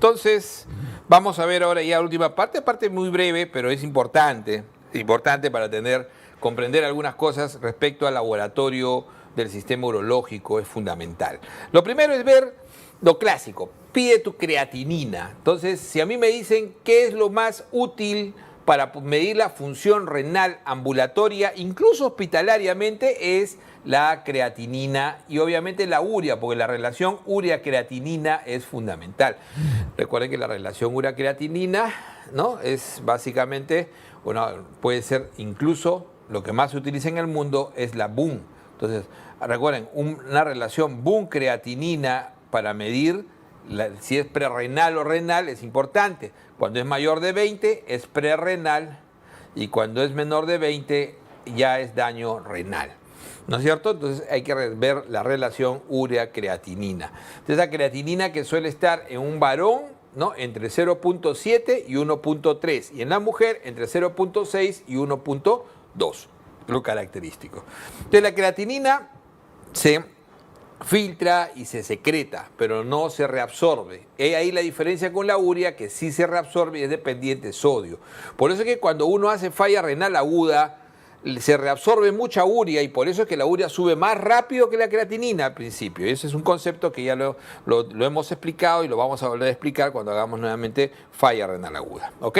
Entonces, vamos a ver ahora ya la última parte muy breve, pero es importante para comprender algunas cosas respecto al laboratorio del sistema urológico, es fundamental. Lo primero es ver lo clásico, pide tu creatinina. Entonces, si a mí me dicen qué es lo más útil para medir la función renal ambulatoria, incluso hospitalariamente, es la creatinina y obviamente la urea, porque la relación urea-creatinina es fundamental. Recuerden que la relación urea-creatinina, ¿no?, es básicamente, bueno, puede ser incluso lo que más se utiliza en el mundo es la BUN. Entonces, recuerden, una relación BUN-creatinina para medir si es prerrenal o renal es importante. Cuando es mayor de 20 es prerrenal y cuando es menor de 20 ya es daño renal. ¿No es cierto? Entonces hay que ver la relación urea-creatinina. Entonces la creatinina que suele estar en un varón, ¿no?, entre 0.7 y 1.3 y en la mujer entre 0.6 y 1.2, lo característico. Entonces la creatinina se filtra y se secreta, pero no se reabsorbe. Ahí la diferencia con la urea, que sí se reabsorbe y es dependiente de sodio. Por eso es que cuando uno hace falla renal aguda, se reabsorbe mucha urea y por eso es que la urea sube más rápido que la creatinina al principio. Ese es un concepto que ya lo hemos explicado y lo vamos a volver a explicar cuando hagamos nuevamente falla renal aguda. ¿Ok?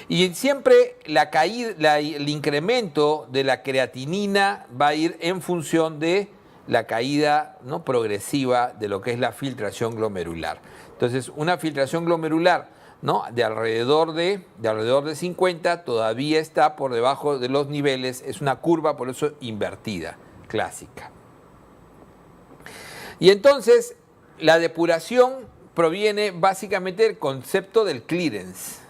Y siempre el incremento de la creatinina va a ir en función de la caída, ¿no?, progresiva de lo que es la filtración glomerular. Entonces, una filtración glomerular, ¿no?, de alrededor de 50 todavía está por debajo de los niveles, es una curva por eso invertida, clásica. Y entonces, la depuración proviene básicamente del concepto del clearance.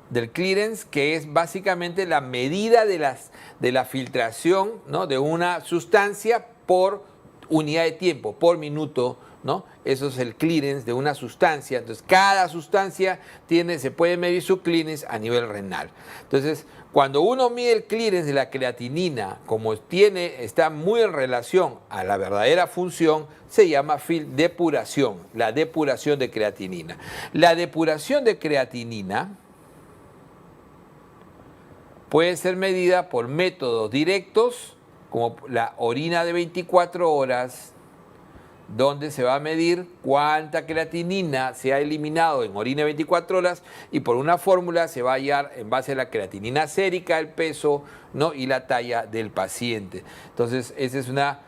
Del clearance, que es básicamente la medida de la filtración, ¿no?, de una sustancia por unidad de tiempo, por minuto, ¿no? Eso es el clearance de una sustancia. Entonces, cada sustancia se puede medir su clearance a nivel renal. Entonces, cuando uno mide el clearance de la creatinina, como está muy en relación a la verdadera función, se llama depuración, la depuración de creatinina. La depuración de creatinina puede ser medida por métodos directos, como la orina de 24 horas, donde se va a medir cuánta creatinina se ha eliminado en orina de 24 horas y por una fórmula se va a hallar en base a la creatinina sérica, el peso, ¿no?, y la talla del paciente. Entonces, esa es una...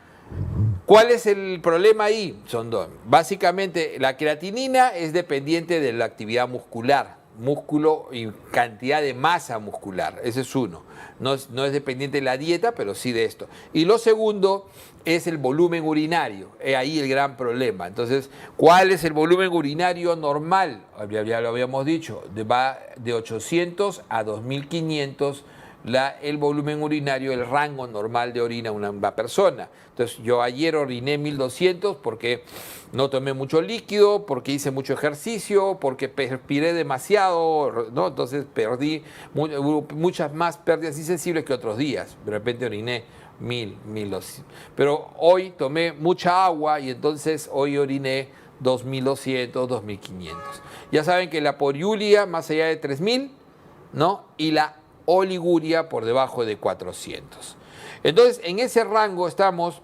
¿Cuál es el problema ahí? Son dos. Básicamente, la creatinina es dependiente de la actividad muscular, músculo y cantidad de masa muscular, ese es uno. No es dependiente de la dieta, pero sí de esto. Y lo segundo es el volumen urinario, es ahí el gran problema. Entonces, ¿cuál es el volumen urinario normal? Ya lo habíamos dicho, va de 800 a 2500 el volumen urinario, el rango normal de orina de una persona. Entonces, yo ayer oriné 1200 porque no tomé mucho líquido, porque hice mucho ejercicio, porque perspiré demasiado, ¿no? Entonces perdí muchas más pérdidas insensibles que otros días. De repente oriné 1200. Pero hoy tomé mucha agua y entonces hoy oriné 2200, 2500. Ya saben que la poliuria más allá de 3000, ¿no?, y la oliguria por debajo de 400. Entonces, en ese rango estamos,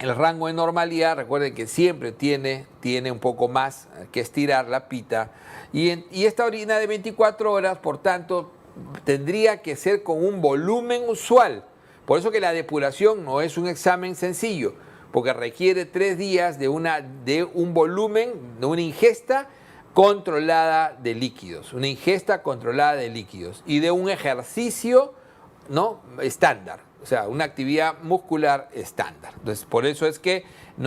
el rango de normalidad. Recuerden que siempre tiene un poco más que estirar la pita. Y esta orina de 24 horas, por tanto, tendría que ser con un volumen usual. Por eso que la depuración no es un examen sencillo, porque requiere 3 días de un volumen, de una ingesta controlada de líquidos, y de un ejercicio, ¿no?, estándar, o sea, una actividad muscular estándar. Entonces, por eso es que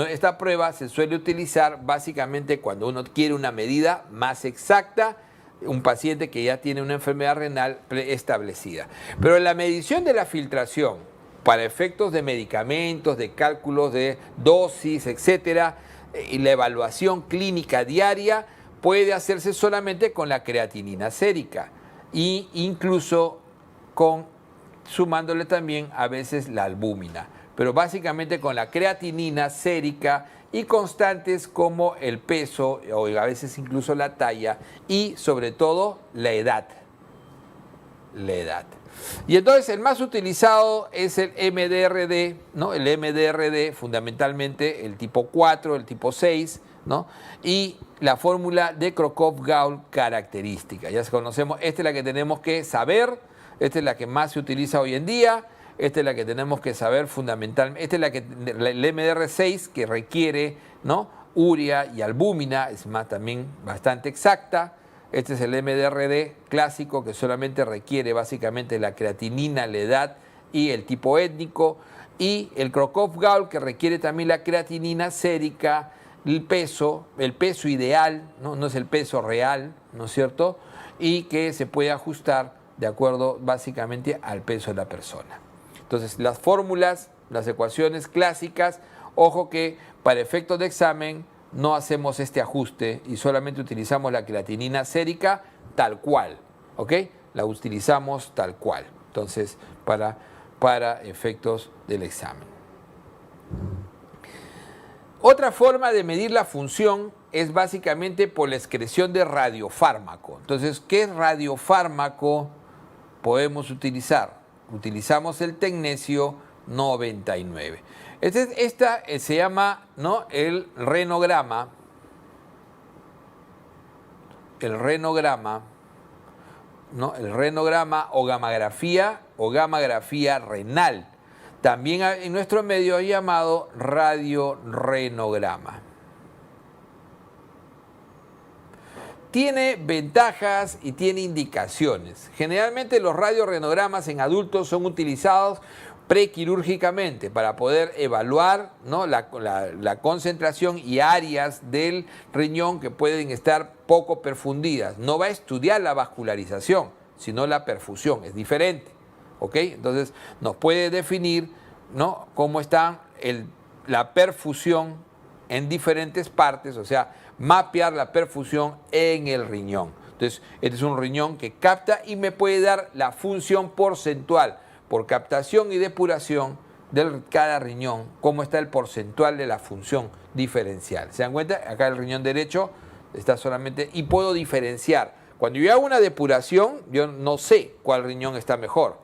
esta prueba se suele utilizar básicamente cuando uno quiere una medida más exacta, un paciente que ya tiene una enfermedad renal establecida. Pero la medición de la filtración para efectos de medicamentos, de cálculos de dosis, etcétera, y la evaluación clínica diaria puede hacerse solamente con la creatinina sérica e incluso sumándole también a veces la albúmina, pero básicamente con la creatinina sérica y constantes como el peso o a veces incluso la talla y sobre todo la edad. La edad. Y entonces el más utilizado es el MDRD, ¿no? El MDRD, fundamentalmente el tipo 4, el tipo 6, ¿no? Y la fórmula de Crocop-Gaul característica. Ya conocemos, esta es la que tenemos que saber, esta es la que más se utiliza hoy en día, esta es la que tenemos que saber fundamentalmente, esta es la que el MDR6 que requiere, ¿no? Urea y albúmina, es más también bastante exacta. Este es el MDRD clásico que solamente requiere básicamente la creatinina, la edad y el tipo étnico. Y el Crocop-Gaul que requiere también la creatinina sérica, el peso ideal, ¿no? No es el peso real, ¿no es cierto? Y que se puede ajustar de acuerdo básicamente al peso de la persona. Entonces las fórmulas, las ecuaciones clásicas, ojo que para efectos de examen no hacemos este ajuste y solamente utilizamos la creatinina sérica tal cual, ¿ok? La utilizamos tal cual, entonces para efectos del examen. Otra forma de medir la función es básicamente por la excreción de radiofármaco. Entonces, ¿qué radiofármaco podemos utilizar? Utilizamos el tecnesio 99. Esta se llama, ¿no?, el renograma. El renograma, ¿no? El renograma o gamografía renal. También en nuestro medio llamado radiorenograma. Tiene ventajas y tiene indicaciones. Generalmente los radiorenogramas en adultos son utilizados prequirúrgicamente para poder evaluar, ¿no?, la concentración y áreas del riñón que pueden estar poco perfundidas. No va a estudiar la vascularización, sino la perfusión, es diferente, ¿ok? Entonces nos puede definir, ¿no?, cómo está la perfusión en diferentes partes, o sea, mapear la perfusión en el riñón. Entonces, este es un riñón que capta y me puede dar la función porcentual por captación y depuración de cada riñón, cómo está el porcentual de la función diferencial. ¿Se dan cuenta? Acá el riñón derecho está solamente, y puedo diferenciar. Cuando yo hago una depuración, yo no sé cuál riñón está mejor.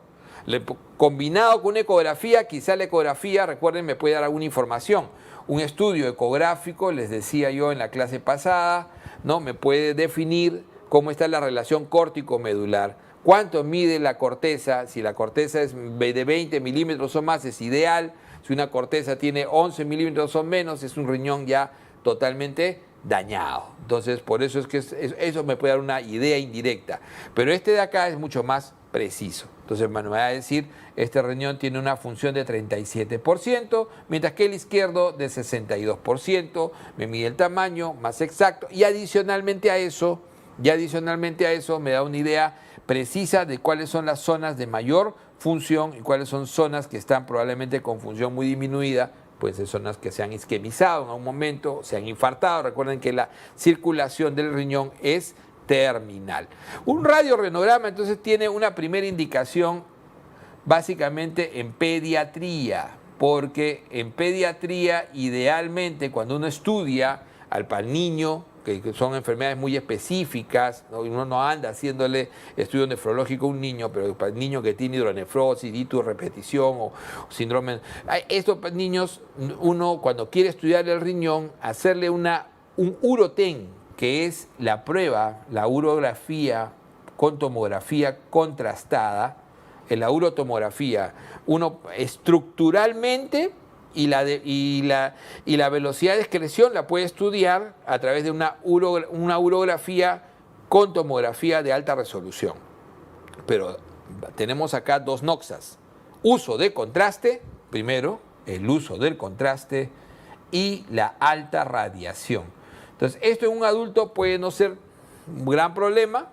Combinado con una ecografía, quizá la ecografía, recuerden, me puede dar alguna información. Un estudio ecográfico, les decía yo en la clase pasada, ¿no?, me puede definir cómo está la relación córtico-medular. ¿Cuánto mide la corteza? Si la corteza es de 20 milímetros o más, es ideal. Si una corteza tiene 11 milímetros o menos, es un riñón ya totalmente dañado. Entonces, por eso es que eso me puede dar una idea indirecta. Pero este de acá es mucho más preciso. Entonces, me va a decir, este riñón tiene una función de 37%, mientras que el izquierdo de 62%. Me mide el tamaño más exacto y adicionalmente a eso me da una idea precisa de cuáles son las zonas de mayor función y cuáles son zonas que están probablemente con función muy disminuida, pues de zonas que se han isquemizado en algún momento, se han infartado. Recuerden que la circulación del riñón es terminal. Un radiorenograma entonces tiene una primera indicación básicamente en pediatría, porque en pediatría idealmente cuando uno estudia al niño, que son enfermedades muy específicas, ¿no?, uno no anda haciéndole estudio nefrológico a un niño, pero para el niño que tiene hidronefrosis, repetición o síndrome, estos niños, uno cuando quiere estudiar el riñón, hacerle un uroten, que es la prueba, la urografía con tomografía contrastada. En la urotomografía, uno estructuralmente y la velocidad de excreción la puede estudiar a través de una urografía con tomografía de alta resolución. Pero tenemos acá dos noxas. Uso de contraste, primero, el uso del contraste y la alta radiación. Entonces, esto en un adulto puede no ser un gran problema,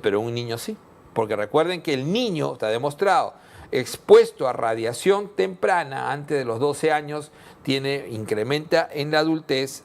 pero en un niño sí. Porque recuerden que el niño, está demostrado, expuesto a radiación temprana antes de los 12 años, incrementa en la adultez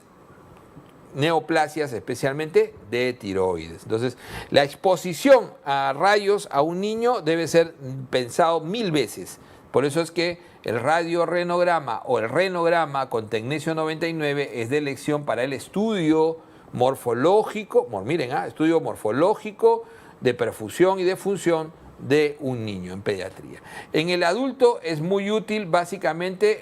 neoplasias, especialmente de tiroides. Entonces, la exposición a rayos a un niño debe ser pensado 1000 veces Por eso es que el radiorenograma o el renograma con tecnesio 99 es de elección para el estudio morfológico, miren, estudio morfológico de perfusión y de función de un niño en pediatría. En el adulto es muy útil básicamente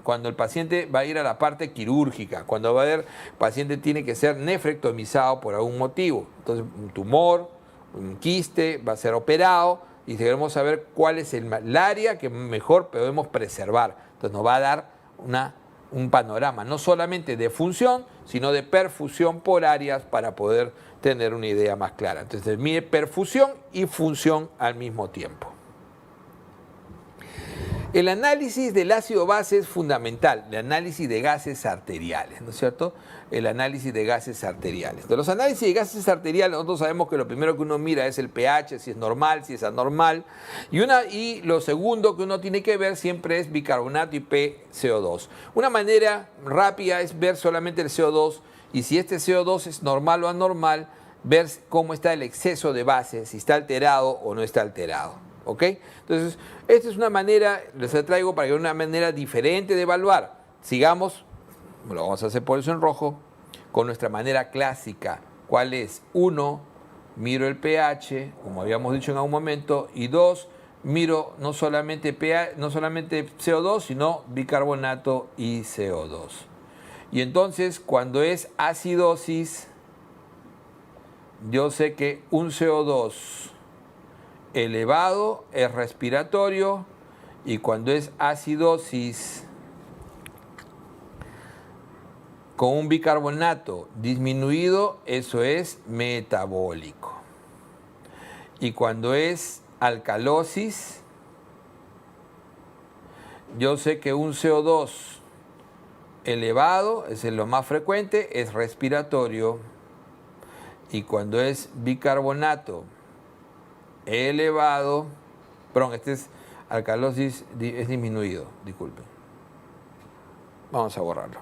cuando el paciente va a ir a la parte quirúrgica, cuando el paciente tiene que ser nefrectomizado por algún motivo. Entonces, un tumor, un quiste, va a ser operado y queremos saber cuál es el área que mejor podemos preservar. Entonces, nos va a dar un panorama no solamente de función, sino de perfusión por áreas para poder tener una idea más clara. Entonces, mide perfusión y función al mismo tiempo. El análisis del ácido base es fundamental, el análisis de gases arteriales, ¿no es cierto? El análisis de gases arteriales. De los análisis de gases arteriales, nosotros sabemos que lo primero que uno mira es el pH, si es normal, si es anormal. Y lo segundo que uno tiene que ver siempre es bicarbonato y PCO2. Una manera rápida es ver solamente el CO2 y si este CO2 es normal o anormal, ver cómo está el exceso de base, si está alterado o no está alterado. ¿Ok? Entonces, esta es una manera, les traigo para que vean una manera diferente de evaluar. Sigamos, lo vamos a hacer por eso en rojo, con nuestra manera clásica. ¿Cuál es? 1, miro el pH, como habíamos dicho en algún momento, y 2, miro no solamente CO2, sino bicarbonato y CO2. Y entonces, cuando es acidosis, yo sé que un CO2 elevado es respiratorio y cuando es acidosis con un bicarbonato disminuido, eso es metabólico. Y cuando es alcalosis, yo sé que un CO2 elevado, es lo más frecuente, es respiratorio. Y cuando es bicarbonato elevado, este es alcalosis, es disminuido, disculpen. Vamos a borrarlo.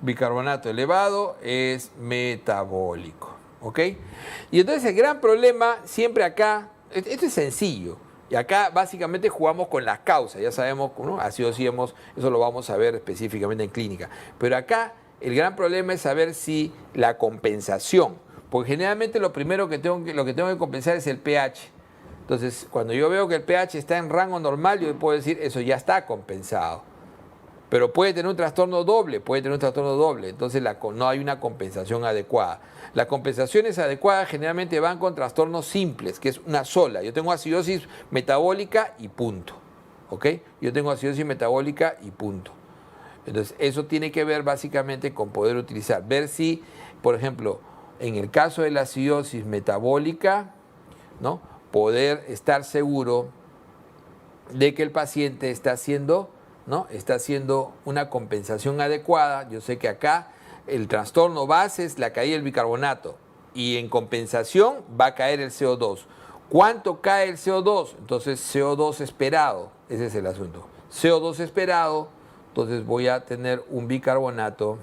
Bicarbonato elevado es metabólico, ¿ok? Y entonces el gran problema siempre acá, esto es sencillo, y acá básicamente jugamos con las causas, ya sabemos, ¿no? Acidosis, eso lo vamos a ver específicamente en clínica, pero acá el gran problema es saber si la compensación, porque generalmente lo primero que tengo que compensar es el pH. Entonces, cuando yo veo que el pH está en rango normal, yo puedo decir, eso ya está compensado. Pero puede tener un trastorno doble, entonces no hay una compensación adecuada. Las compensaciones adecuadas generalmente van con trastornos simples, que es una sola. Yo tengo acidosis metabólica y punto, ¿ok? Yo tengo acidosis metabólica y punto. Entonces, eso tiene que ver básicamente con poder utilizar, ver si, por ejemplo, en el caso de la acidosis metabólica, ¿no? Poder estar seguro de que el paciente está haciendo una compensación adecuada. Yo sé que acá el trastorno base es la caída del bicarbonato y en compensación va a caer el CO2. ¿Cuánto cae el CO2? Entonces CO2 esperado, ese es el asunto. CO2 esperado, entonces voy a tener un bicarbonato,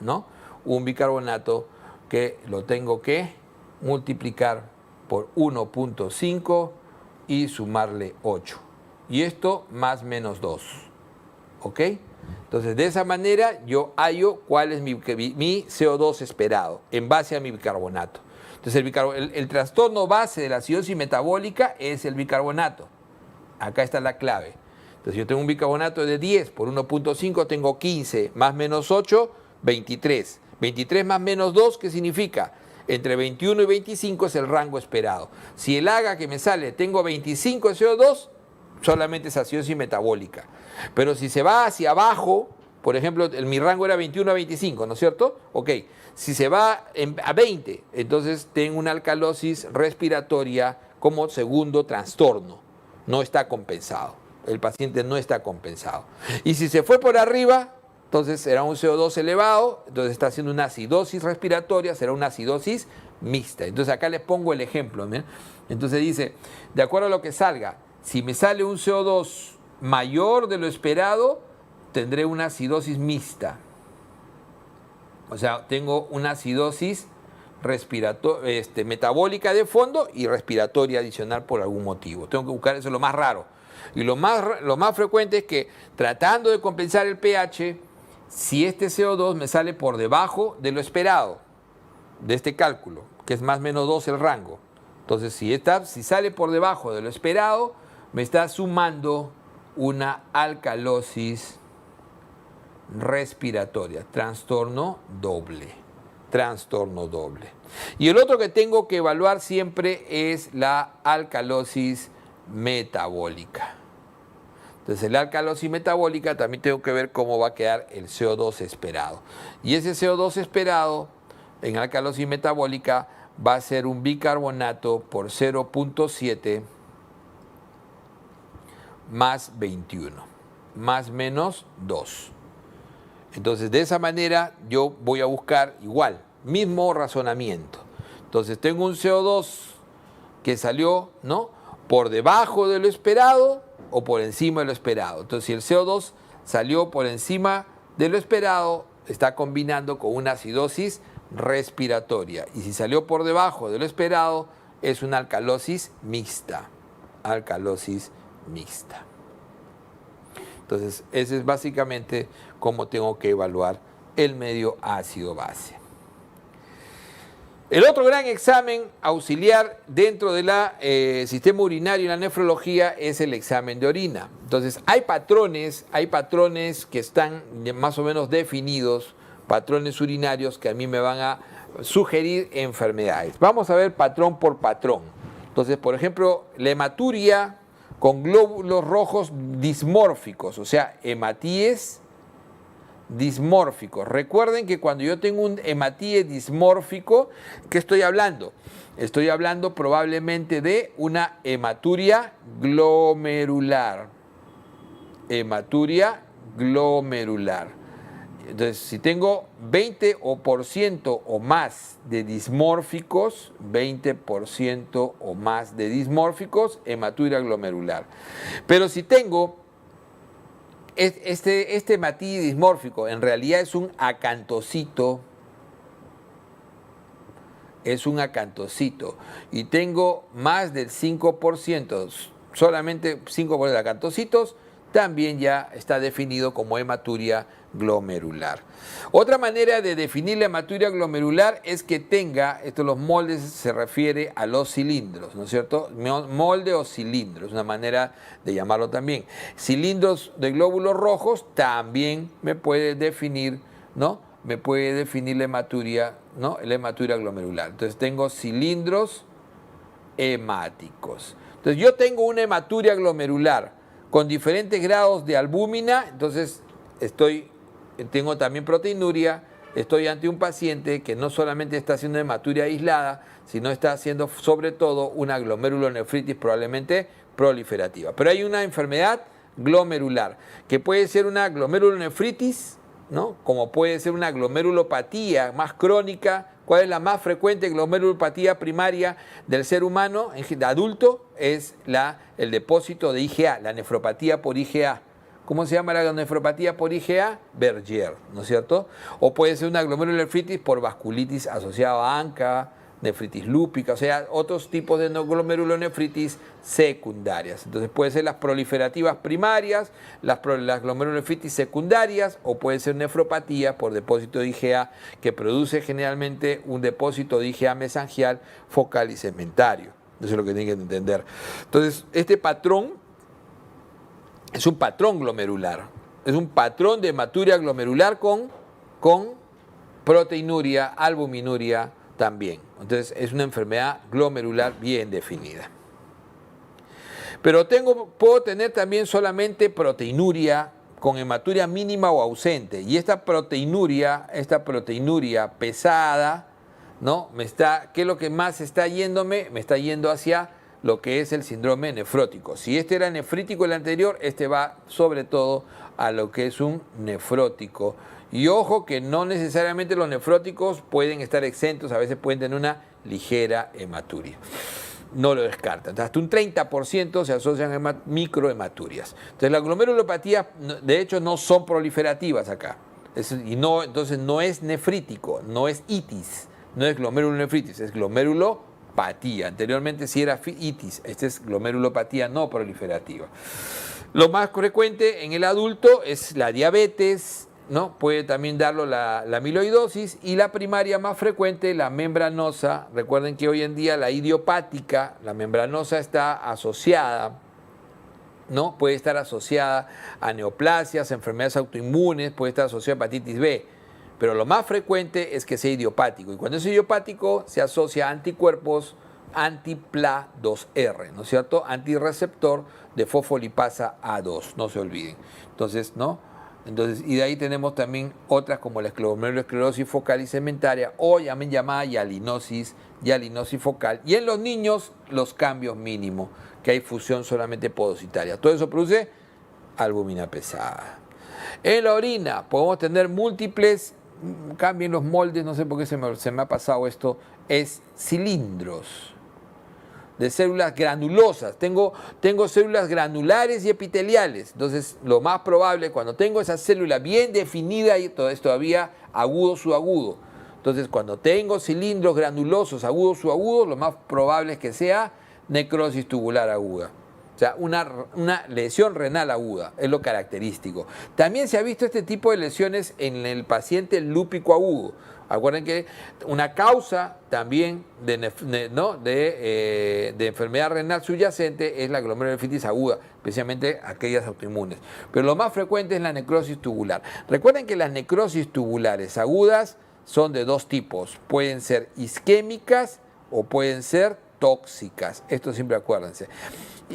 ¿no? Un bicarbonato que lo tengo que multiplicar por 1.5 y sumarle 8. Y esto más menos 2. ¿Ok? Entonces, de esa manera yo hallo cuál es mi CO2 esperado en base a mi bicarbonato. Entonces, el trastorno base de la acidosis metabólica es el bicarbonato. Acá está la clave. Entonces, yo tengo un bicarbonato de 10 por 1.5, tengo 15, más menos 8, 23. 23 más menos 2, ¿qué significa? Entre 21 y 25 es el rango esperado. Si el AGA que me sale tengo 25 de CO2, solamente es acidosis metabólica. Pero si se va hacia abajo, por ejemplo, mi rango era 21 a 25, ¿no es cierto? Ok, si se va a 20, entonces tengo una alcalosis respiratoria como segundo trastorno. No está compensado. El paciente no está compensado. Y si se fue por arriba, entonces será un CO2 elevado, entonces está haciendo una acidosis respiratoria, será una acidosis mixta. Entonces acá les pongo el ejemplo. ¿Bien? Entonces dice, de acuerdo a lo que salga, si me sale un CO2 mayor de lo esperado, tendré una acidosis mixta. O sea, tengo una acidosis metabólica de fondo y respiratoria adicional por algún motivo. Tengo que buscar eso, lo más raro. Y lo más frecuente es que tratando de compensar el pH, si este CO2 me sale por debajo de lo esperado, de este cálculo, que es más o menos 2 el rango. Entonces, si sale por debajo de lo esperado, me está sumando una alcalosis respiratoria, trastorno doble. Y el otro que tengo que evaluar siempre es la alcalosis metabólica. Entonces, la alcalosis metabólica también tengo que ver cómo va a quedar el CO2 esperado. Y ese CO2 esperado en alcalosis metabólica va a ser un bicarbonato por 0.7 más 21, más menos 2. Entonces, de esa manera yo voy a buscar igual, mismo razonamiento. Entonces, tengo un CO2 que salió, ¿no?, por debajo de lo esperado o por encima de lo esperado. Entonces, si el CO2 salió por encima de lo esperado, está combinando con una acidosis respiratoria. Y si salió por debajo de lo esperado, es una alcalosis mixta. Alcalosis mixta. Entonces, ese es básicamente cómo tengo que evaluar el medio ácido-base. El otro gran examen auxiliar dentro del sistema urinario y la nefrología es el examen de orina. Entonces, hay patrones que están más o menos definidos, patrones urinarios que a mí me van a sugerir enfermedades. Vamos a ver patrón por patrón. Entonces, por ejemplo, la hematuria con glóbulos rojos dismórficos, o sea, hematíes dismórficos. Recuerden que cuando yo tengo un hematíe dismórfico, ¿qué estoy hablando? Estoy hablando probablemente de una hematuria glomerular. Hematuria glomerular. Entonces, si tengo 20% o más de dismórficos, 20% o más de dismórficos, hematuria glomerular. Pero si tengo este hematíe dismórfico, en realidad es un acantocito, y tengo más del 5%, solamente 5% de acantocitos, también ya está definido como hematuria glomerular. Otra manera de definir la hematuria glomerular es que tenga, los moldes se refiere a los cilindros, ¿no es cierto? Molde o cilindro, es una manera de llamarlo también. Cilindros de glóbulos rojos también me puede definir, ¿no? Me puede definir la hematuria, ¿no?, la hematuria glomerular. Entonces tengo cilindros hemáticos. Entonces yo tengo una hematuria glomerular con diferentes grados de albúmina, entonces tengo también proteinuria, estoy ante un paciente que no solamente está haciendo hematuria aislada, sino está haciendo sobre todo una glomerulonefritis probablemente proliferativa. Pero hay una enfermedad glomerular, que puede ser una glomerulonefritis, ¿no?, como puede ser una glomerulopatía más crónica. ¿Cuál es la más frecuente glomerulopatía primaria del ser humano, de adulto? Es el depósito de IgA, la nefropatía por IgA. ¿Cómo se llama la nefropatía por IgA? Berger, ¿no es cierto? O puede ser una glomerulonefritis por vasculitis asociada a ANCA, nefritis lúpica, o sea, otros tipos de glomerulonefritis secundarias. Entonces puede ser las proliferativas primarias, las glomerulonefritis secundarias, o puede ser nefropatía por depósito de IgA, que produce generalmente un depósito de IgA mesangial focal y segmentario. Eso es lo que tienen que entender. Entonces, este patrón es un patrón glomerular, es un patrón de hematuria glomerular con proteinuria, albuminuria también. Entonces es una enfermedad glomerular bien definida. Pero puedo tener también solamente proteinuria con hematuria mínima o ausente. Y esta proteinuria pesada, ¿no?, ¿qué es lo que más está yéndome? Me está yendo hacia lo que es el síndrome nefrótico. Si este era nefrítico el anterior, este va sobre todo a lo que es un nefrótico. Y ojo que no necesariamente los nefróticos pueden estar exentos, a veces pueden tener una ligera hematuria. No lo descartan. Hasta un 30% se asocian a microhematurias. Entonces las glomerulopatías, de hecho, no son proliferativas acá. Entonces no es nefrítico, no es itis, No es glomerulonefritis, es glomerulopatía. Anteriormente sí era itis, este es glomerulopatía no proliferativa. Lo más frecuente en el adulto es la diabetes, ¿no? Puede también darlo la amiloidosis, y la primaria más frecuente, la membranosa. Recuerden que hoy en día la idiopática, la membranosa está asociada, ¿no? Puede estar asociada a neoplasias, enfermedades autoinmunes, puede estar asociada a hepatitis B, pero lo más frecuente es que sea idiopático, y cuando es idiopático se asocia a anticuerpos anti-PLA2R, ¿no es cierto? Antirreceptor de fosfolipasa A2, no se olviden. Entonces, ¿no? Entonces, y de ahí tenemos también otras como la glomerulosclerosis focal y segmentaria, o también llamada hialinosis focal. Y en los niños, los cambios mínimos, que hay fusión solamente podocitaria. Todo eso produce albúmina pesada. En la orina podemos tener múltiples, cambien los moldes, no sé por qué se me ha pasado esto, es cilindros de células granulosas. Tengo células granulares y epiteliales. Entonces, lo más probable, cuando tengo esa célula bien definida, y todo es todavía agudo subagudo. Entonces, cuando tengo cilindros granulosos agudos subagudos, lo más probable es que sea necrosis tubular aguda. O sea, una lesión renal aguda, es lo característico. También se ha visto este tipo de lesiones en el paciente lúpico agudo. Acuerden que una causa también de enfermedad renal subyacente es la glomerulonefritis aguda, especialmente aquellas autoinmunes. Pero lo más frecuente es la necrosis tubular. Recuerden que las necrosis tubulares agudas son de dos tipos. Pueden ser isquémicas o pueden ser tóxicas. Esto siempre acuérdense.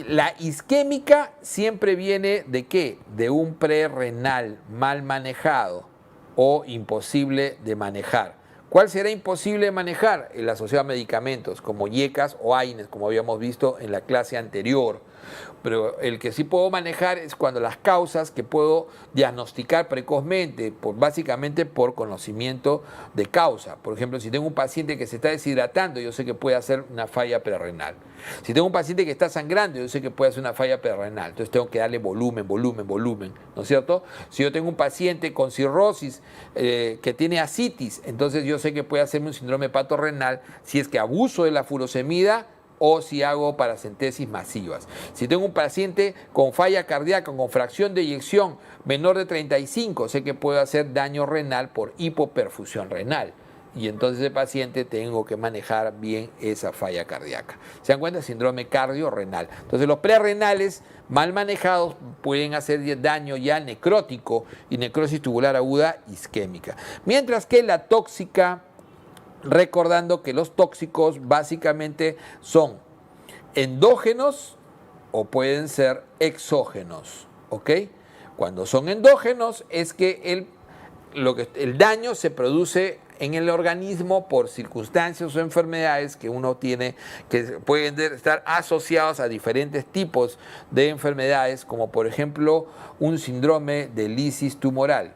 La isquémica siempre viene ¿de qué? De un prerrenal mal manejado o imposible de manejar. ¿Cuál será imposible de manejar? El asociado a medicamentos como IECAS o AINES, como habíamos visto en la clase anterior. Pero el que sí puedo manejar es cuando las causas que puedo diagnosticar precozmente, básicamente por conocimiento de causa. Por ejemplo, si tengo un paciente que se está deshidratando, yo sé que puede hacer una falla prerrenal. Si tengo un paciente que está sangrando, yo sé que puede hacer una falla prerrenal. Entonces tengo que darle volumen, ¿no es cierto? Si yo tengo un paciente con cirrosis que tiene ascitis, entonces yo sé que puede hacerme un síndrome hepatorrenal si es que abuso de la furosemida o si hago paracentesis masivas. Si tengo un paciente con falla cardíaca, con fracción de eyección menor de 35, sé que puedo hacer daño renal por hipoperfusión renal. Y entonces ese paciente tengo que manejar bien esa falla cardíaca. ¿Se dan cuenta? Síndrome cardiorrenal. Entonces los prerrenales mal manejados pueden hacer daño ya necrótico y necrosis tubular aguda isquémica. Mientras que la tóxica, recordando que los tóxicos básicamente son endógenos o pueden ser exógenos, ¿ok? Cuando son endógenos es que el daño se produce en el organismo por circunstancias o enfermedades que uno tiene, que pueden estar asociados a diferentes tipos de enfermedades, como por ejemplo un síndrome de lisis tumoral.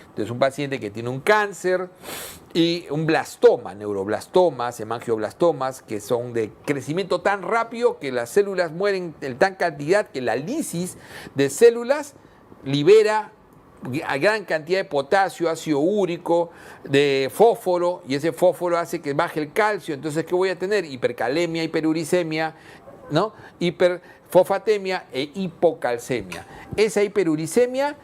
Entonces, un paciente que tiene un cáncer y un blastoma, neuroblastomas, hemangioblastomas, que son de crecimiento tan rápido que las células mueren en tan cantidad que la lisis de células libera a gran cantidad de potasio, ácido úrico, de fósforo, y ese fósforo hace que baje el calcio. Entonces, ¿qué voy a tener? Hipercalemia, hiperuricemia, ¿no? Hiperfosfatemia e hipocalcemia. Esa hiperuricemia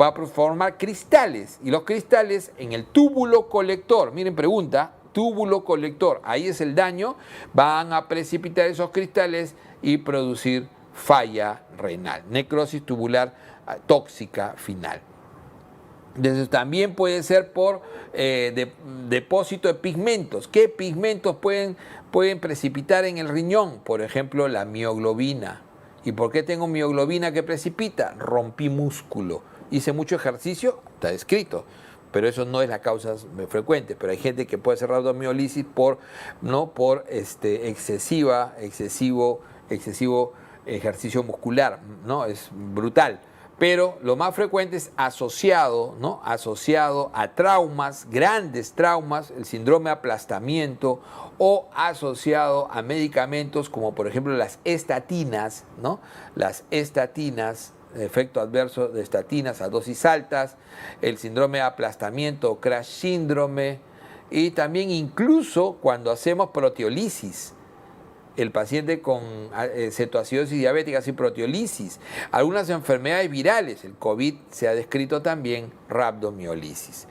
va a formar cristales, y los cristales en el túbulo colector, miren, pregunta, túbulo colector, ahí es el daño, van a precipitar esos cristales y producir falla renal, necrosis tubular tóxica final. Entonces, también puede ser por depósito de pigmentos. ¿Qué pigmentos pueden precipitar en el riñón? Por ejemplo, la mioglobina. ¿Y por qué tengo mioglobina que precipita? Rompí músculo. Hice mucho ejercicio, está escrito, pero eso no es la causa frecuente. Pero hay gente que puede hacer rhabdomiolisis por excesivo ejercicio muscular, ¿no? Es brutal. Pero lo más frecuente es asociado a traumas, grandes traumas, el síndrome de aplastamiento, o asociado a medicamentos como por ejemplo las estatinas, ¿no? Las estatinas, efecto adverso de estatinas a dosis altas, el síndrome de aplastamiento o crash síndrome, y también incluso cuando hacemos proteolisis. El paciente con cetoacidosis diabética hace proteolisis. Algunas enfermedades virales, el COVID se ha descrito también rhabdomiolisis.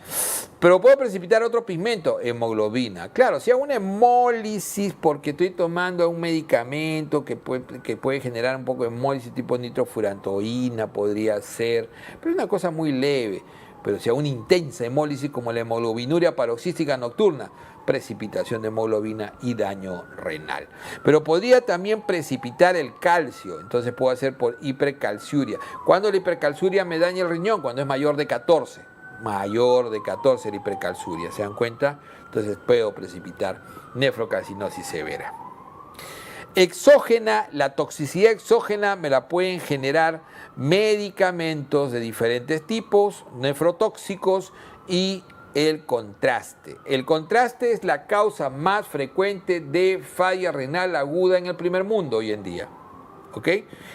Pero puede precipitar otro pigmento, hemoglobina. Claro, si hago una hemólisis porque estoy tomando un medicamento que puede generar un poco de hemólisis tipo nitrofurantoína, podría ser, pero es una cosa muy leve. Pero si hago una intensa hemólisis como la hemoglobinuria paroxística nocturna, precipitación de hemoglobina y daño renal. Pero podría también precipitar el calcio, entonces puedo hacer por hipercalciuria. ¿Cuándo la hipercalciuria me daña el riñón? Cuando es mayor de 14. Mayor de 14 la hipercalciuria, ¿se dan cuenta? Entonces puedo precipitar nefrocalcinosis severa. Exógena, la toxicidad exógena me la pueden generar medicamentos de diferentes tipos, nefrotóxicos y el contraste. El contraste es la causa más frecuente de falla renal aguda en el primer mundo hoy en día. ¿Ok?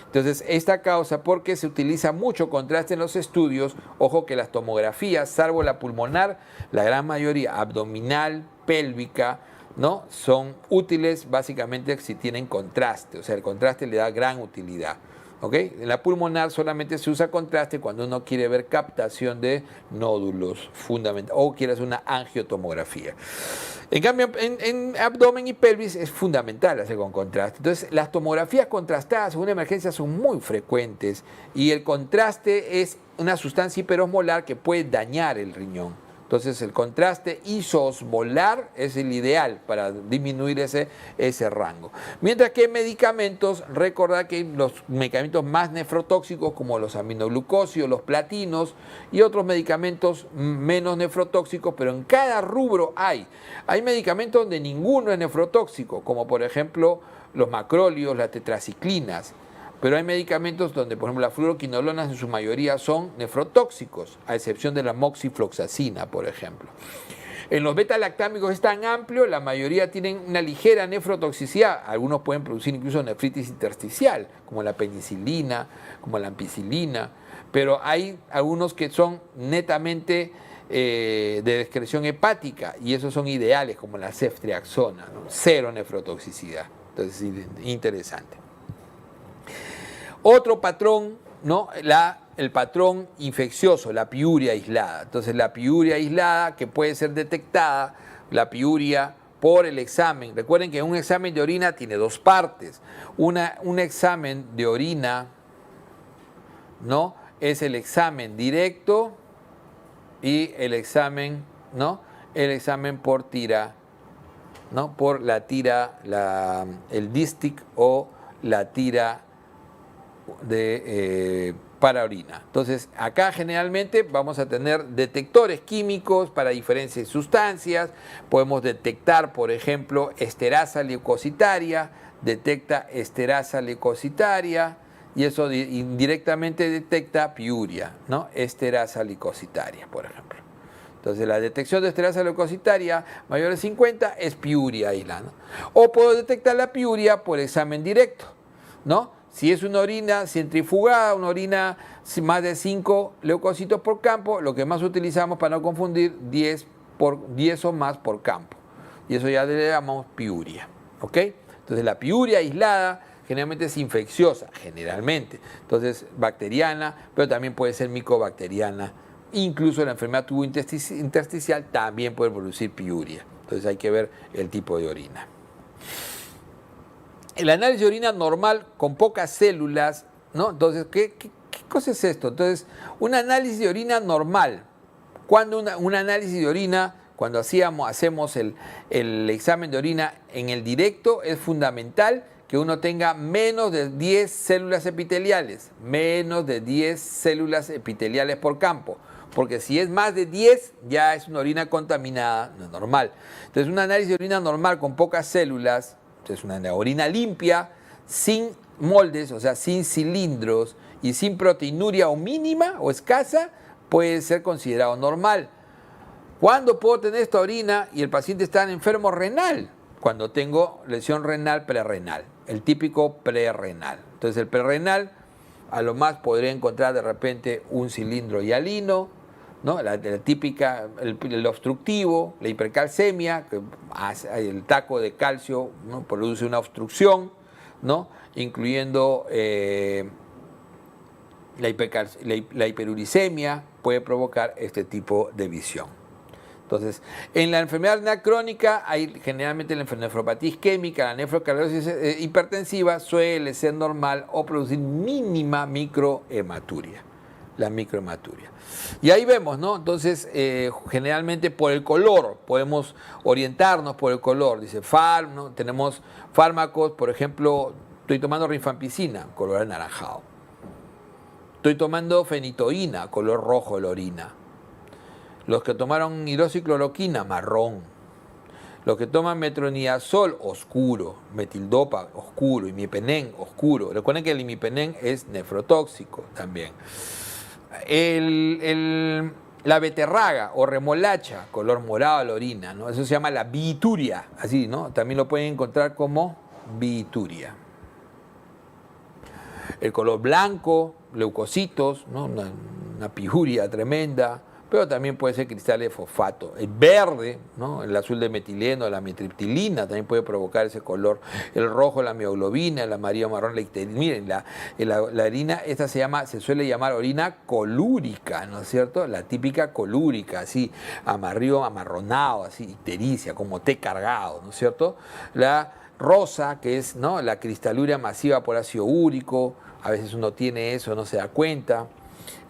Entonces, esta causa, porque se utiliza mucho contraste en los estudios, ojo que las tomografías, salvo la pulmonar, la gran mayoría abdominal, pélvica, ¿no? Son útiles básicamente si tienen contraste, o sea, el contraste le da gran utilidad. ¿Ok? En la pulmonar solamente se usa contraste cuando uno quiere ver captación de nódulos fundamentales o quiere hacer una angiotomografía. En cambio, en abdomen y pelvis es fundamental hacer con contraste. Entonces, las tomografías contrastadas en una emergencia son muy frecuentes y el contraste es una sustancia hiperosmolar que puede dañar el riñón. Entonces el contraste isoosmolar es el ideal para disminuir ese rango. Mientras que en medicamentos, recordad que los medicamentos más nefrotóxicos como los aminoglucósidos, los platinos y otros medicamentos menos nefrotóxicos, pero en cada rubro hay medicamentos donde ninguno es nefrotóxico, como por ejemplo los macrólidos, las tetraciclinas. Pero hay medicamentos donde, por ejemplo, las fluoroquinolonas en su mayoría son nefrotóxicos, a excepción de la moxifloxacina, por ejemplo. En los beta-lactámicos es tan amplio, la mayoría tienen una ligera nefrotoxicidad. Algunos pueden producir incluso nefritis intersticial, como la penicilina, como la ampicilina. Pero hay algunos que son netamente de excreción hepática, y esos son ideales, como la ceftriaxona, ¿no? Cero nefrotoxicidad. Entonces, interesante. Otro patrón, ¿no? El patrón infeccioso, la piuria aislada. Entonces, la piuria aislada que puede ser detectada, la piuria por el examen. Recuerden que un examen de orina tiene dos partes. Un examen de orina, ¿no? Es el examen directo y el examen, ¿no? El examen por tira, ¿no? Por la tira, el distic o la tira para orina. Entonces, acá generalmente vamos a tener detectores químicos para diferentes sustancias. Podemos detectar, por ejemplo, esterasa leucocitaria, detecta esterasa leucocitaria, y eso indirectamente detecta piuria, ¿no? Esterasa leucocitaria, por ejemplo. Entonces, la detección de esterasa leucocitaria mayor de 50 es piuria aislada, ¿no? O puedo detectar la piuria por examen directo, ¿no? Si es una orina centrifugada, una orina más de 5 leucocitos por campo, lo que más utilizamos para no confundir, 10 o más por campo. Y eso ya le llamamos piuria. ¿Ok? Entonces la piuria aislada generalmente es infecciosa, generalmente. Entonces bacteriana, pero también puede ser micobacteriana. Incluso la enfermedad tubo intersticial también puede producir piuria. Entonces hay que ver el tipo de orina. El análisis de orina normal con pocas células, ¿no? Entonces, ¿qué cosa es esto? Entonces, un análisis de orina normal. Cuando un análisis de orina, cuando hacemos el examen de orina en el directo, es fundamental que uno tenga menos de 10 células epiteliales, menos de 10 células epiteliales por campo. Porque si es más de 10, ya es una orina contaminada, no es normal. Entonces, un análisis de orina normal con pocas células, es una orina limpia, sin moldes, o sea, sin cilindros y sin proteinuria o mínima o escasa, puede ser considerado normal. ¿Cuándo puedo tener esta orina y el paciente está enfermo renal? Cuando tengo lesión renal prerrenal, el típico prerrenal. Entonces el prerrenal, a lo más podría encontrar de repente un cilindro hialino, ¿no? La típica, el obstructivo, la hipercalcemia, que el taco de calcio, ¿no? Produce una obstrucción, ¿no? Incluyendo la hiperuricemia, puede provocar este tipo de visión. Entonces, en la enfermedad renal crónica, hay generalmente la nefropatía isquémica, la nefrocalcidosis hipertensiva suele ser normal o producir mínima microhematuria, la microhematuria. Y ahí vemos, ¿no? Entonces, generalmente por el color, podemos orientarnos por el color. Dice, ¿no? Tenemos fármacos, por ejemplo, estoy tomando rifampicina, color anaranjado. Estoy tomando fenitoína, color rojo la orina. Los que tomaron hidroxicloroquina, marrón. Los que toman metronidazol, oscuro. Metildopa, oscuro. Imipenem, oscuro. Recuerden que el imipenem es nefrotóxico también. La beterraga o remolacha, color morado a la orina, ¿no? Eso se llama la bituria, así, ¿no? También lo pueden encontrar como bituria. El color blanco, leucocitos, ¿no? Una pijuria tremenda, pero también puede ser cristales de fosfato. El verde, ¿no? El azul de metileno, la mitriptilina también puede provocar ese color. El rojo, la mioglobina, el amarillo marrón, la icterina. Miren, la orina, esta se suele llamar orina colúrica, ¿no es cierto? La típica colúrica, así, amarillo amarronado, así, ictericia, como té cargado, ¿no es cierto? La rosa, que es, ¿no? La cristaluria masiva por ácido úrico, a veces uno tiene eso, no se da cuenta.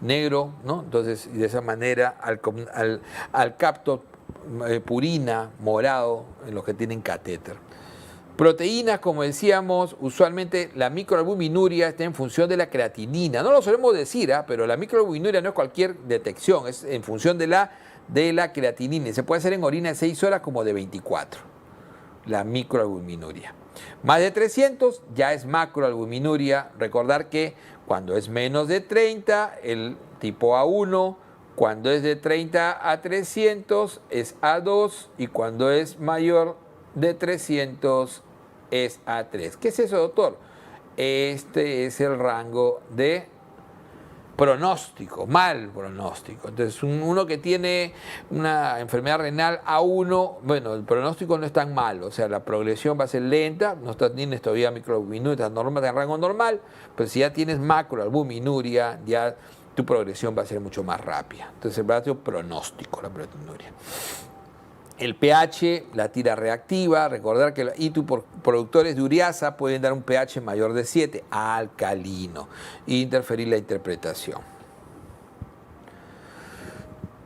Negro, ¿no? Entonces, de esa manera, al capto purina, morado, en los que tienen catéter. Proteínas, como decíamos, usualmente la microalbuminuria está en función de la creatinina. No lo solemos decir, pero la microalbuminuria no es cualquier detección, es en función de la creatinina. Y se puede hacer en orina de 6 horas como de 24, la microalbuminuria. Más de 300 ya es macroalbuminuria. Recordar que cuando es menos de 30, el tipo A1, cuando es de 30 a 300 es A2 y cuando es mayor de 300 es A3. ¿Qué es eso, doctor? Este es el rango de pronóstico, mal pronóstico. Entonces, uno que tiene una enfermedad renal A1, bueno, el pronóstico no es tan malo, o sea, la progresión va a ser lenta, no tienes todavía microalbuminuria, está en rango normal, pero si ya tienes macroalbuminuria, ya tu progresión va a ser mucho más rápida. Entonces, va a ser pronóstico la proteinuria. El pH, la tira reactiva, recordar que los productores de ureasa pueden dar un pH mayor de 7, alcalino, e interferir la interpretación.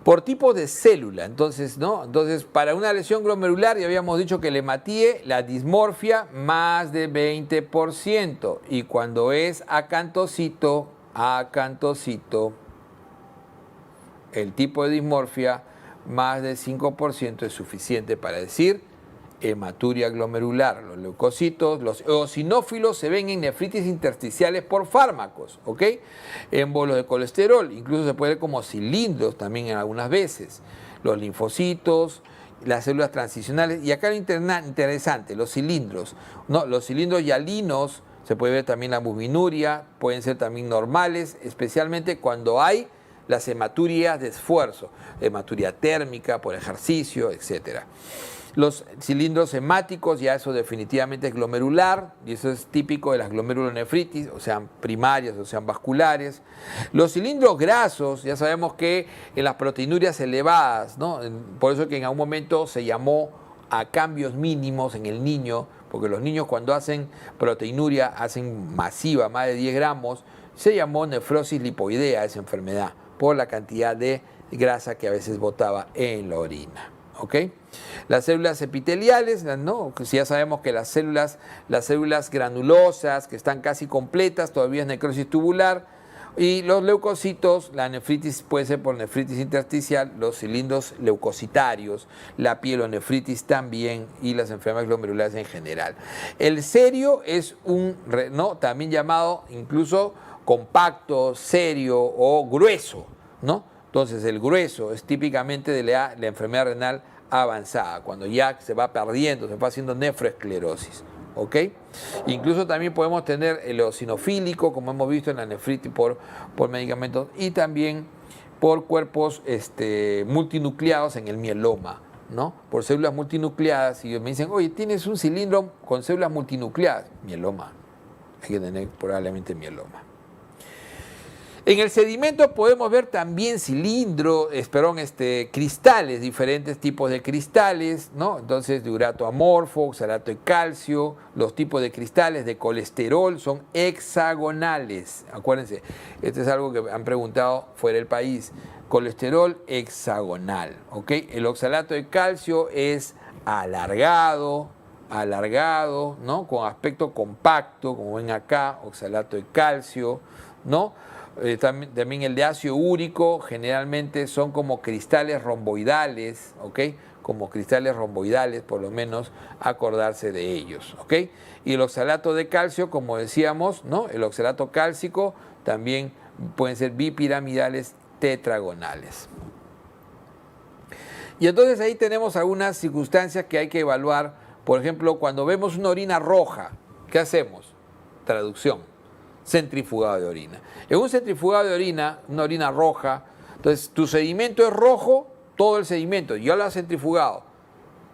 Por tipo de célula, entonces, ¿no? Entonces, para una lesión glomerular, ya habíamos dicho que el hematíe, la dismorfia, más de 20, y cuando es acantocito, el tipo de dismorfia, más de 5% es suficiente para decir hematuria glomerular. Los leucocitos, los eosinófilos se ven en nefritis intersticiales por fármacos, ¿ok? Émbolos de colesterol, incluso se puede ver como cilindros también en algunas veces. Los linfocitos, las células transicionales, y acá lo interesante, los cilindros, ¿no? Los cilindros hialinos, se puede ver también la albuminuria, pueden ser también normales, especialmente cuando hay las hematurias de esfuerzo, hematuria térmica por ejercicio, etc. Los cilindros hemáticos, ya eso definitivamente es glomerular, y eso es típico de las glomerulonefritis, o sean primarias o sean vasculares. Los cilindros grasos, ya sabemos que en las proteinurias elevadas, ¿no? Por eso que en algún momento se llamó a cambios mínimos en el niño, porque los niños cuando hacen proteinuria, hacen masiva, más de 10 gramos, se llamó nefrosis lipoidea esa enfermedad, por la cantidad de grasa que a veces botaba en la orina. ¿Ok? Las células epiteliales, ¿no? Si ya sabemos que las células granulosas, que están casi completas, todavía es necrosis tubular. Y los leucocitos, la nefritis puede ser por nefritis intersticial, los cilindros leucocitarios, la pielonefritis también y las enfermedades glomerulares en general. El serio es ¿no? También llamado incluso compacto, serio o grueso, ¿no? Entonces el grueso es típicamente de la enfermedad renal avanzada, cuando ya se va perdiendo, se va haciendo nefroesclerosis, ¿ok? Incluso también podemos tener el eosinofílico, como hemos visto en la nefritis por medicamentos, y también por cuerpos multinucleados en el mieloma, ¿no? Por células multinucleadas. Y me dicen, oye, tienes un cilindro con células multinucleadas. Mieloma. Hay que tener probablemente mieloma. En el sedimento podemos ver también cristales, diferentes tipos de cristales, ¿no? Entonces, de urato amorfo, oxalato de calcio, los tipos de cristales de colesterol son hexagonales. Acuérdense, esto es algo que han preguntado fuera del país. Colesterol hexagonal, ¿ok? El oxalato de calcio es alargado, ¿no? Con aspecto compacto, como ven acá, oxalato de calcio, ¿no? También el de ácido úrico generalmente son como cristales romboidales, ¿ok? Como cristales romboidales, por lo menos acordarse de ellos, ¿ok? Y el oxalato de calcio, como decíamos, ¿no? El oxalato cálcico también pueden ser bipiramidales tetragonales. Y entonces ahí tenemos algunas circunstancias que hay que evaluar. Por ejemplo, cuando vemos una orina roja, ¿qué hacemos? Traducción. Centrifugado de orina. En un centrifugado de orina, una orina roja, entonces tu sedimento es rojo, todo el sedimento, ya lo has centrifugado,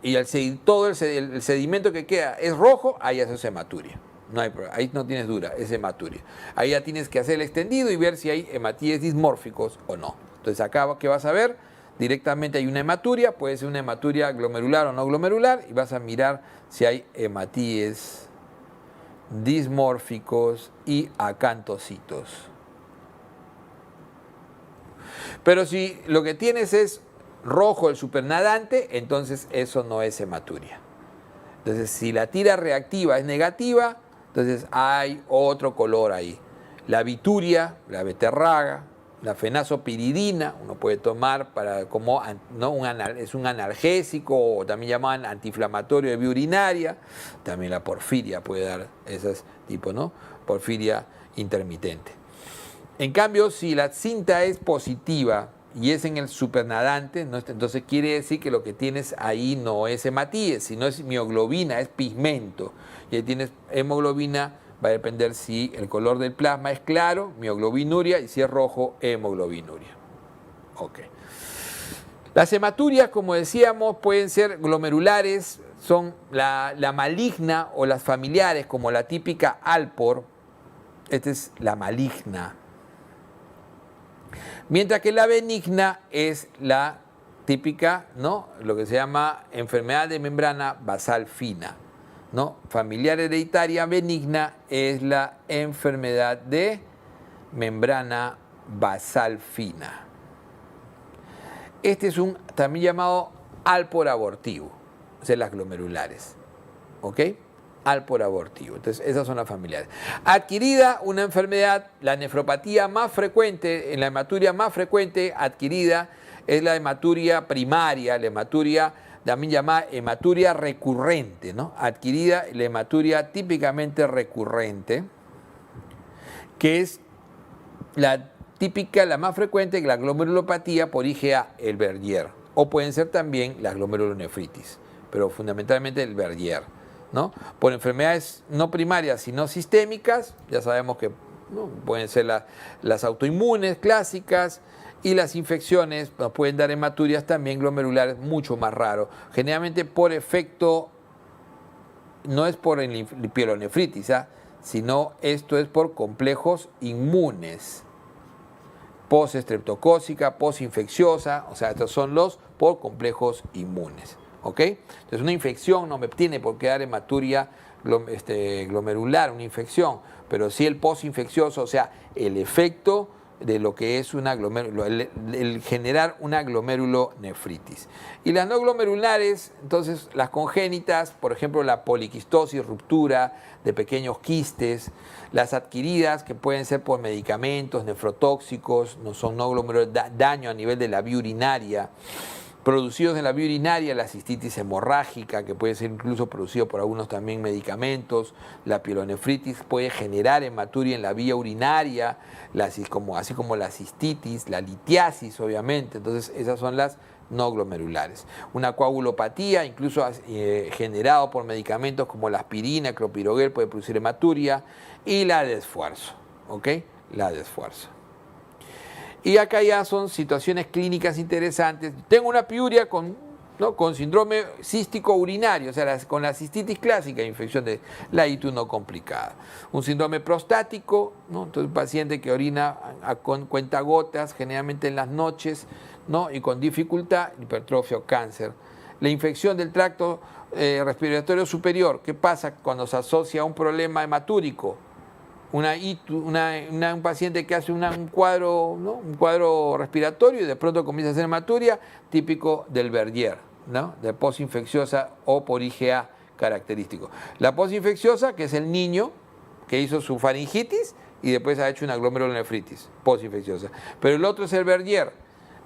y todo el sedimento que queda es rojo, ahí haces hematuria. No hay problema, ahí no tienes duda, es hematuria. Ahí ya tienes que hacer el extendido y ver si hay hematíes dismórficos o no. Entonces acá, ¿qué vas a ver? Directamente hay una hematuria, puede ser una hematuria glomerular o no glomerular, y vas a mirar si hay hematíes dismórficos y acantocitos. Pero si lo que tienes es rojo el supernadante, entonces eso no es hematuria. Entonces, si la tira reactiva es negativa, entonces hay otro color ahí. La bituria, la beterraga, la fenazopiridina, uno puede tomar como ¿no? Es un analgésico o también llaman antiinflamatorio de vía urinaria. También la porfiria puede dar esos tipos, ¿no? Porfiria intermitente. En cambio, si la cinta es positiva y es en el supernadante, ¿no? Entonces quiere decir que lo que tienes ahí no es hematíes, sino es mioglobina, es pigmento. Y ahí tienes hemoglobina. Va a depender si el color del plasma es claro, mioglobinuria, y si es rojo, hemoglobinuria. Ok. Las hematurias, como decíamos, pueden ser glomerulares, son la maligna o las familiares, como la típica Alpor. Esta es la maligna. Mientras que la benigna es la típica, ¿no? Lo que se llama enfermedad de membrana basal fina. ¿No? Familiar hereditaria benigna es la enfermedad de membrana basal fina. Este es un también llamado Alpor abortivo, o sea, las glomerulares. ¿Ok? Alpor abortivo. Entonces, esas son las familiares. Adquirida, una enfermedad, la nefropatía más frecuente, en la hematuria más frecuente adquirida es la hematuria primaria, la hematuria también llamada hematuria recurrente, ¿no? Adquirida la hematuria típicamente recurrente, que es la típica, la más frecuente, la glomerulopatía por IgA, el Bergier, o pueden ser también las glomerulonefritis, pero fundamentalmente el Bergier, ¿no? Por enfermedades no primarias, sino sistémicas, ya sabemos que ¿no? Pueden ser las autoinmunes clásicas, y las infecciones nos pueden dar hematurias también glomerulares, mucho más raro. Generalmente por efecto, no es por pielonefritis, sino esto es por complejos inmunes. Post-estreptocócica, post-infecciosa, o sea, estos son los por complejos inmunes. ¿Ok? Entonces una infección no me tiene por qué dar hematuria glomerular, una infección, pero sí el post-infeccioso, o sea, el efecto de lo que es una el generar una glomerulonefritis. Y las no glomerulares, entonces las congénitas, por ejemplo la poliquistosis, ruptura de pequeños quistes, las adquiridas que pueden ser por medicamentos nefrotóxicos, no son no glomerulares, daño a nivel de la vía urinaria, producidos en la vía urinaria, la cistitis hemorrágica, que puede ser incluso producido por algunos también medicamentos, la pielonefritis puede generar hematuria en la vía urinaria, así como la cistitis, la litiasis, obviamente. Entonces, esas son las no glomerulares. Una coagulopatía, incluso generado por medicamentos como la aspirina, clopidogrel, puede producir hematuria, y la de esfuerzo, ¿ok? La de esfuerzo. Y acá ya son situaciones clínicas interesantes. Tengo una piuria con síndrome cístico urinario, o sea, con la cistitis clásica, infección de la ITU no complicada. Un síndrome prostático, ¿no? Entonces, un paciente que orina con cuentagotas, generalmente en las noches, ¿no? Y con dificultad, hipertrofia o cáncer. La infección del tracto respiratorio superior, ¿qué pasa cuando se asocia a un problema hematúrico? Un paciente que hace un cuadro, ¿no? Un cuadro respiratorio y de pronto comienza a hacer hematuria, típico del Berger, ¿no? De posinfecciosa o por IgA característico. La posinfecciosa, que es el niño que hizo su faringitis y después ha hecho una glomerulonefritis posinfecciosa. Pero el otro es el Berger,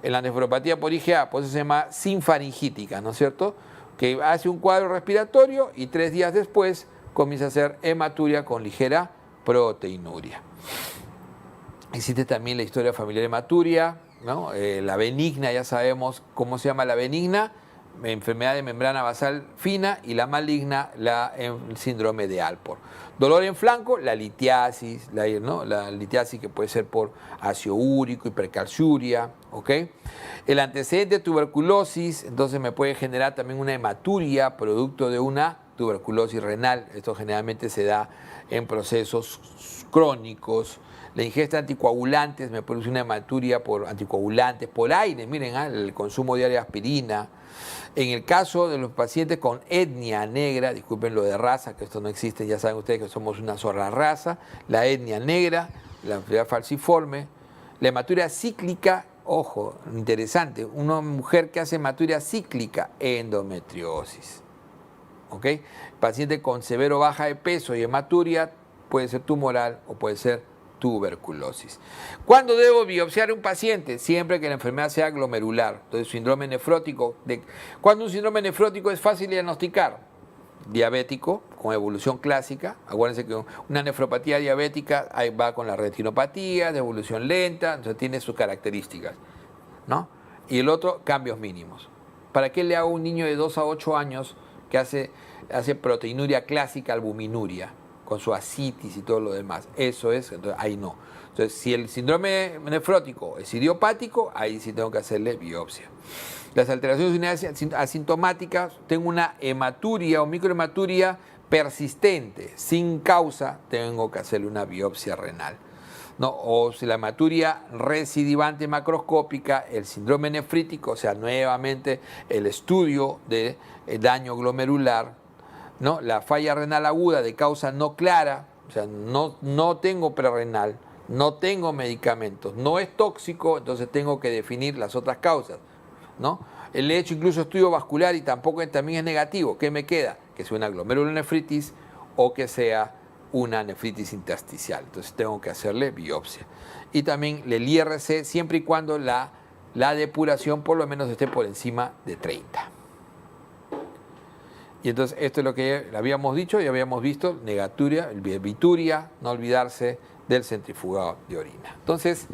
en la nefropatía por IgA, por eso se llama sinfaringítica, ¿no es cierto? Que hace un cuadro respiratorio y 3 días después comienza a hacer hematuria con ligera proteinuria. Existe también la historia familiar hematuria, ¿no? La benigna, ya sabemos cómo se llama la benigna, enfermedad de membrana basal fina, y la maligna, el síndrome de Alport. Dolor en flanco, la litiasis, ¿no? La litiasis que puede ser por ácido úrico, hipercalciuria, ¿ok? El antecedente de tuberculosis, entonces me puede generar también una hematuria producto de una tuberculosis renal. Esto generalmente se da en procesos crónicos. La ingesta de anticoagulantes me produce una hematuria por anticoagulantes, por aire, miren, el consumo diario de aspirina. En el caso de los pacientes con etnia negra, disculpen lo de raza, que esto no existe, ya saben ustedes que somos una sola raza, la etnia negra, la enfermedad falciforme, la hematuria cíclica, ojo, interesante, una mujer que hace hematuria cíclica, endometriosis. ¿Ok? Paciente con severo baja de peso y hematuria puede ser tumoral o puede ser tuberculosis. ¿Cuándo debo biopsiar a un paciente? Siempre que la enfermedad sea glomerular. Entonces, síndrome nefrótico. ¿Cuándo un síndrome nefrótico es fácil de diagnosticar? Diabético, con evolución clásica. Acuérdense que una nefropatía diabética ahí va con la retinopatía, de evolución lenta, entonces tiene sus características, ¿no? Y el otro, cambios mínimos. ¿Para qué le hago a un niño de 2 a 8 años que hace proteinuria clásica, albuminuria, con su ascitis y todo lo demás? Eso es, entonces ahí no. Entonces, si el síndrome nefrótico es idiopático, ahí sí tengo que hacerle biopsia. Las alteraciones urinarias asintomáticas, tengo una hematuria o microhematuria persistente, sin causa, tengo que hacerle una biopsia renal, ¿no? O si la hematuria recidivante macroscópica, el síndrome nefrítico, o sea, nuevamente el estudio de daño glomerular, ¿no? La falla renal aguda de causa no clara, o sea, no tengo prerrenal, no tengo medicamentos, no es tóxico, entonces tengo que definir las otras causas, ¿no? El hecho incluso estudio vascular y también es negativo. ¿Qué me queda? Que sea una glomerulonefritis o que sea una nefritis intersticial. Entonces tengo que hacerle biopsia. Y también el IRC siempre y cuando la depuración por lo menos esté por encima de 30. Y entonces esto es lo que habíamos dicho y habíamos visto, negaturia, bituria, no olvidarse del centrifugado de orina. Entonces,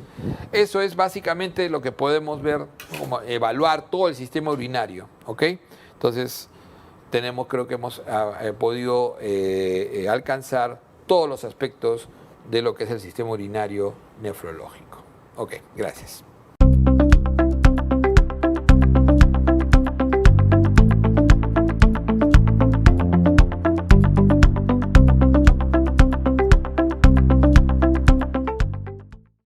eso es básicamente lo que podemos ver, como evaluar todo el sistema urinario, ¿ok? Entonces, creo que hemos podido alcanzar todos los aspectos de lo que es el sistema urinario nefrológico. Ok, gracias.